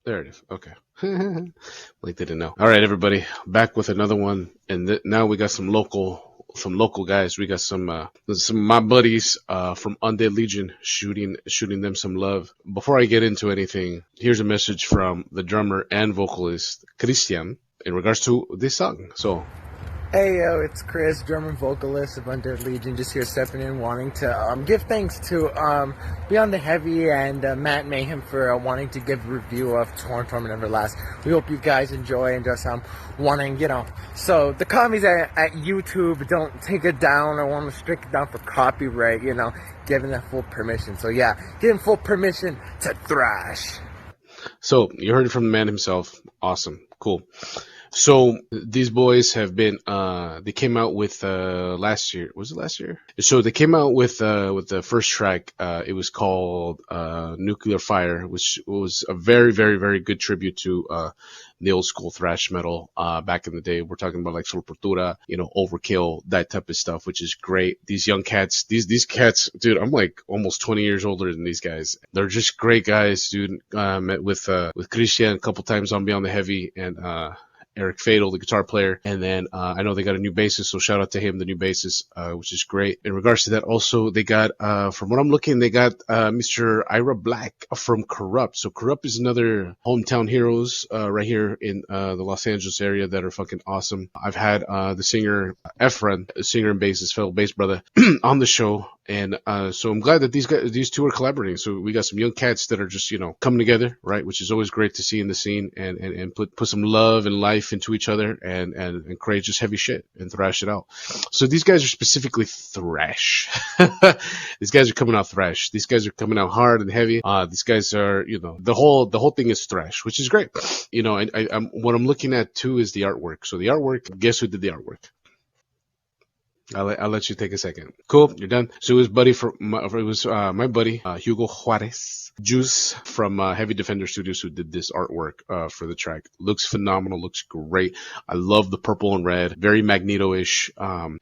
There it is. Okay. Like they didn't know. All right, everybody, back with another one, and now we got some local guys. We got some of my buddies from Undead Legion shooting them some love. Before I get into anything, here's a message from the drummer and vocalist Christian in regards to this song. So Hey yo, it's Chris, drummer and vocalist of Undead Legion, just here stepping in, wanting to give thanks to Beyond the Heavy and Matt Mayhem for wanting to give a review of Torment Everlast. We hope you guys enjoy and just wanting, so the commies at YouTube don't take it down or want to strike it down for copyright, giving them full permission. So yeah, giving full permission to thrash. So you heard it from the man himself. Awesome. Cool. So these boys have been they came out with last year. Was it last year? So they came out with the first track. It was called Nuclear Fire, which was a very, very, very good tribute to the old school thrash metal back in the day. We're talking about like Sepultura, Overkill, that type of stuff, which is great. These young cats, these cats, dude, I'm like almost 20 years older than these guys. They're just great guys, dude. Met with Christian a couple times on Beyond the Heavy, and Eric Fatal, the guitar player, and then I know they got a new bassist, so shout out to him, the new bassist, which is great. In regards to that, also they got, from what I'm looking, they got Mr. Ira Black from Corrupt. So Corrupt is another hometown heroes right here in the Los Angeles area that are fucking awesome. I've had the singer Efren, singer and bassist, fellow bass brother, on the show. And so I'm glad that these two are collaborating. So we got some young cats that are just coming together, right? Which is always great to see in the scene, and put some love and life into each other, and create just heavy shit and thrash it out. So these guys are specifically thrash. These guys are coming out thrash. These guys are coming out hard and heavy. These guys are the whole thing is thrash, which is great. I'm what I'm looking at too is the artwork. So the artwork. Guess who did the artwork? I'll let you take a second. Cool, you're done. So it was my buddy Hugo Juarez Juice from Heavy Defender Studios who did this artwork for the track. Looks phenomenal. Looks great. I love the purple and red. Very Magneto-ish.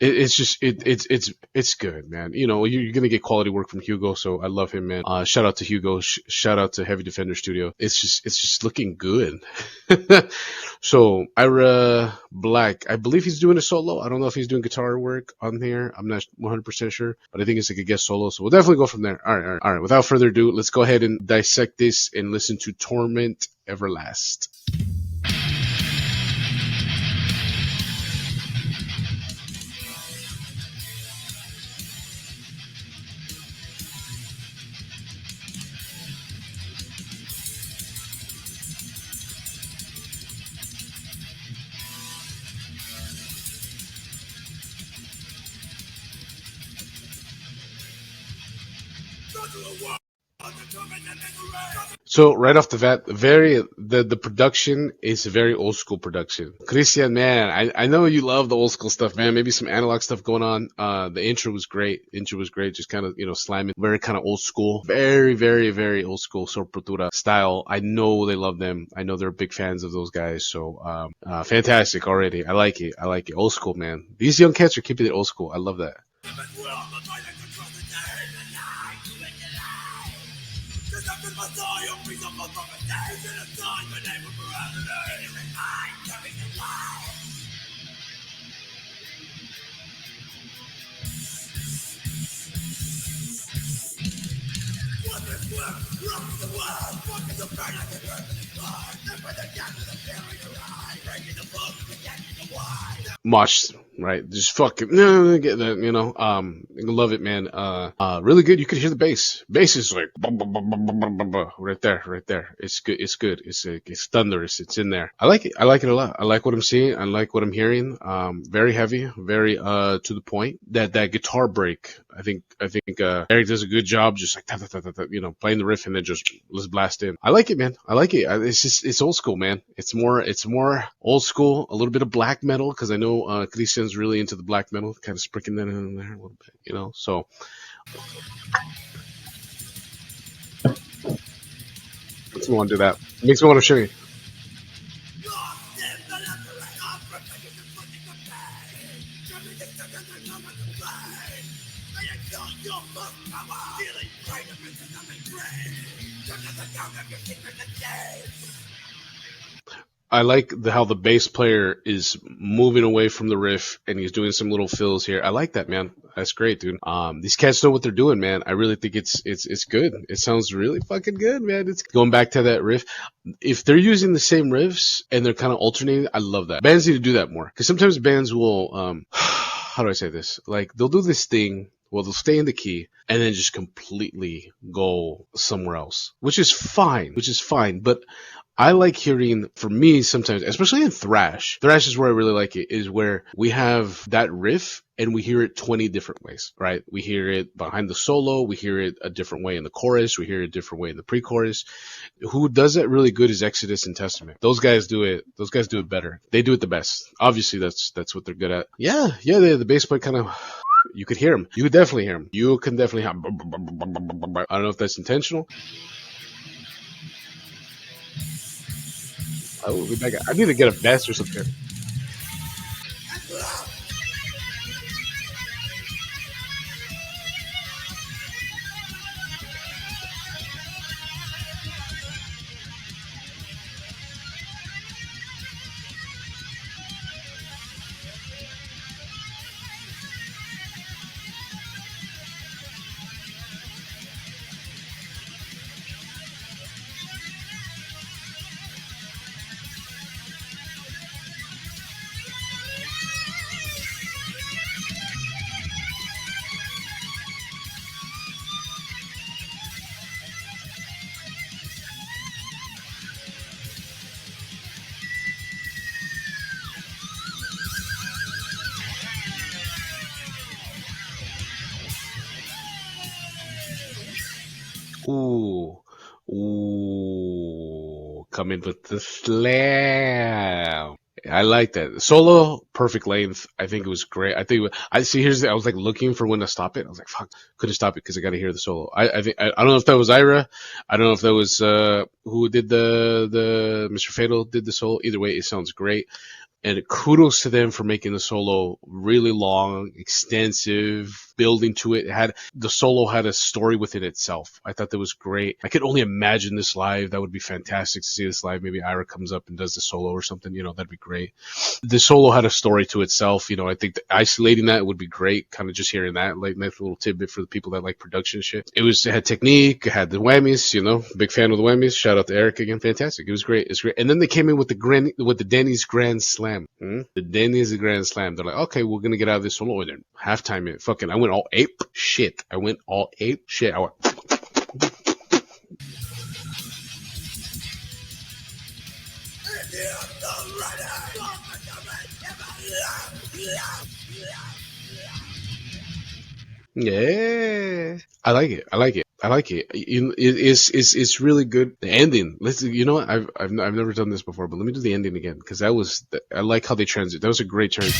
It's good, man. You're gonna get quality work from Hugo, so I love him, man. Shout out to Hugo. Shout out to Heavy Defender Studio. It's just looking good. So Ira Black, I believe he's doing a solo. I don't know if he's doing guitar work on here. I'm not 100% sure, but I think it's like a guest solo. So we'll definitely go from there. All right. Without further ado, let's go ahead and dissect this and listen to Torment Everlast. So right off the bat, the production is a very old school production. Christian, man, I know you love the old school stuff, man. Maybe some analog stuff going on. The intro was great. Just kind of slamming, very kind of old school, very very very old school Sorpresa style. I know they love them. I know they're big fans of those guys. So fantastic already. I like it. Old school, man. These young cats are keeping it old school. I love that. Mosh, right? Just fucking get that, love it, man. Really good. You could hear the bass. Bass is like right there. It's good. It's thunderous. It's in there. I like it a lot. I like what I'm seeing. I like what I'm hearing. Very heavy, very to the point. That guitar break. I think Eric does a good job, just like playing the riff and then just let's blast in. I like it, man. I like it. It's old school, man. It's more old school. A little bit of black metal because I know Christian's really into the black metal, kind of sprinkling that in there a little bit, So makes me want to do that. Makes me want to show you. I like how the bass player is moving away from the riff and he's doing some little fills here. I like that, man. That's great, dude. These cats know what they're doing, man. I really think it's good. It sounds really fucking good, man. It's going back to that riff. If they're using the same riffs and they're kind of alternating, I love that. Bands need to do that more because sometimes bands will, how do I say this? Like they'll do this thing. Well, they'll stay in the key and then just completely go somewhere else, which is fine. But I like hearing, for me, sometimes, especially in thrash. Thrash is where I really like it, is where we have that riff and we hear it 20 different ways, right? We hear it behind the solo. We hear it a different way in the chorus. We hear it a different way in the pre-chorus. Who does that really good is Exodus and Testament. Those guys do it. Those guys do it better. They do it the best. Obviously, that's what they're good at. Yeah, the bass player kind of, you could hear him. You could definitely hear him. You can definitely hear him. I don't know if that's intentional. I need to get a vest or something. Ooh. Ooh. Coming with the slam. I like that. Solo, perfect length. I think it was great. I see, I was like looking for when to stop it. I was like, fuck, couldn't stop it because I got to hear the solo. I don't know if that was Ira. I don't know if that was, who did the Mr. Fatal did the solo. Either way, it sounds great. And kudos to them for making the solo really long, extensive, building to it. The solo had a story within itself. I thought that was great. I could only imagine this live. That would be fantastic to see this live. Maybe Ira comes up and does the solo or something. That'd be great. The solo had a story to itself. I think that isolating that would be great. Kind of just hearing that, like, nice little tidbit for the people that like production shit. It had technique. It had the whammies. Big fan of the whammies. Shout out to Eric again. Fantastic. It was great. It's great. And then they came in with the Denny's Grand Slam. The Denny's Grand Slam. They're like, okay, we're gonna get out of this solo. And then halftime, I went all ape shit. I went. Yeah, I like it. It's really good. The ending. You know what? I've never done this before, but let me do the ending again because I like how they transit. That was a great transit.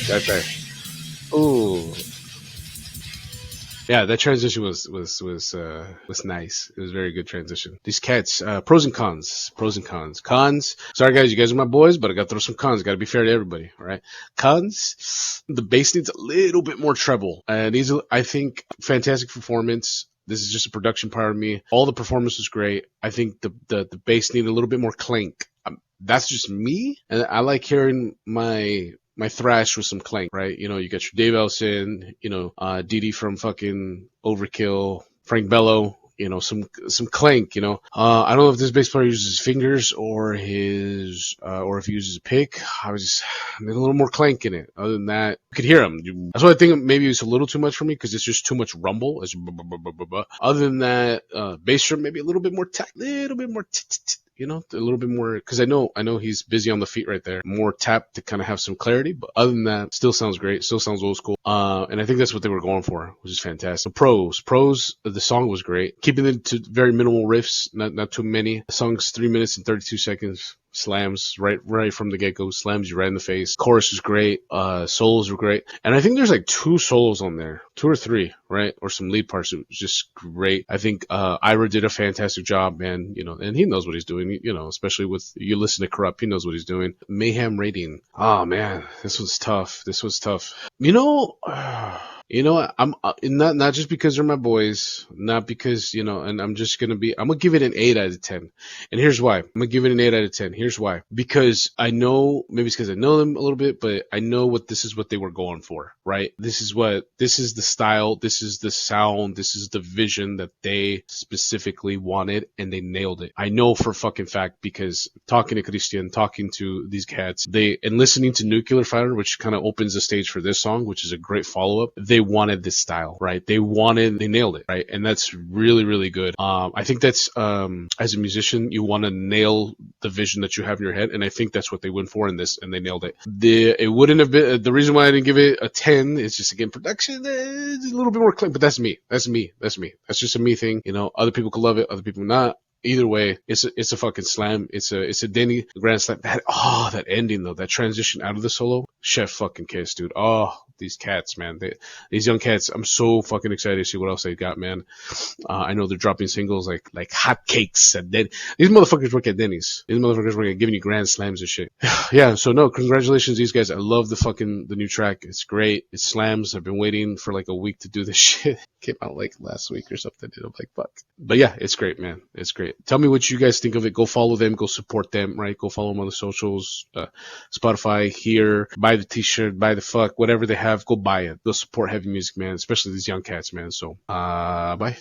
That's right. Ooh. Yeah, that transition was nice. It was a very good transition. These cats, pros and cons. Cons. Sorry guys, you guys are my boys, but I gotta throw some cons. Gotta be fair to everybody, all right? Cons. The bass needs a little bit more treble. I think, fantastic performance. This is just a production part of me. All the performance was great. I think the bass needed a little bit more clank. That's just me, and I like hearing my thrash with some clank, right? You got your Dave Ellison, Didi from fucking Overkill, Frank Bello, some clank, I don't know if this bass player uses his fingers or or if he uses a pick. I need a little more clank in it. Other than that, you could hear him. That's why I think maybe it's a little too much for me because it's just too much rumble. It's Other than that, bass drum maybe a little bit more a little bit more, because I know he's busy on the feet right there. More tap to kind of have some clarity, but other than that, still sounds great. Still sounds old school. And I think that's what they were going for, which is fantastic. Pros, the song was great. Keeping it to very minimal riffs, not too many. The song's 3 minutes and 32 seconds. Slams right from the get-go, slams you right in the face. Chorus was great. Solos were great. And I think there's like 2 solos on there. 2 or 3, right? Or some lead parts. It was just great. I think Ira did a fantastic job, man. And he knows what he's doing, especially with, you listen to Corrupt, he knows what he's doing. Mayhem rating. Oh man, this was tough. You know what? I'm not just because they're my boys, not because and I'm gonna give it an 8 out of 10, and here's why. I'm gonna give it an 8 out of 10. Here's why. Because I know, maybe it's because I know them a little bit, but I know this is what they were going for, right? This is the style, this is the sound, this is the vision that they specifically wanted, and they nailed it. I know for a fucking fact because talking to Christian, talking to these cats, and listening to Nuclear Fire, which kind of opens the stage for this song, which is a great follow up. They wanted this style, right? They nailed it, right? And that's really, really good. I think that's, as a musician, you want to nail the vision that you have in your head. And I think that's what they went for in this, and they nailed it. It wouldn't have been, the reason why I didn't give it a 10 is just, again, production, a little bit more clean, but that's me. That's just a me thing. Other people could love it, other people not. Either way, it's a fucking slam. It's a Denny grand slam. That ending though, that transition out of the solo, chef fucking kiss, dude. Oh, these cats, man. These young cats. I'm so fucking excited to see what else they got, man. I know they're dropping singles like hotcakes, and then these motherfuckers work at Denny's. These motherfuckers work at giving you grand slams and shit. Yeah. So no, congratulations, these guys. I love the new track. It's great. It slams. I've been waiting for like a week to do this shit. Came out like last week or something. I'm like, fuck. But yeah, it's great, man. It's great. Tell me what you guys think of it. Go follow them. Go support them, right? Go follow them on the socials, Spotify, here. Buy the t-shirt, buy the whatever they have, go buy it. Go support heavy music, man, especially these young cats, man. So, bye.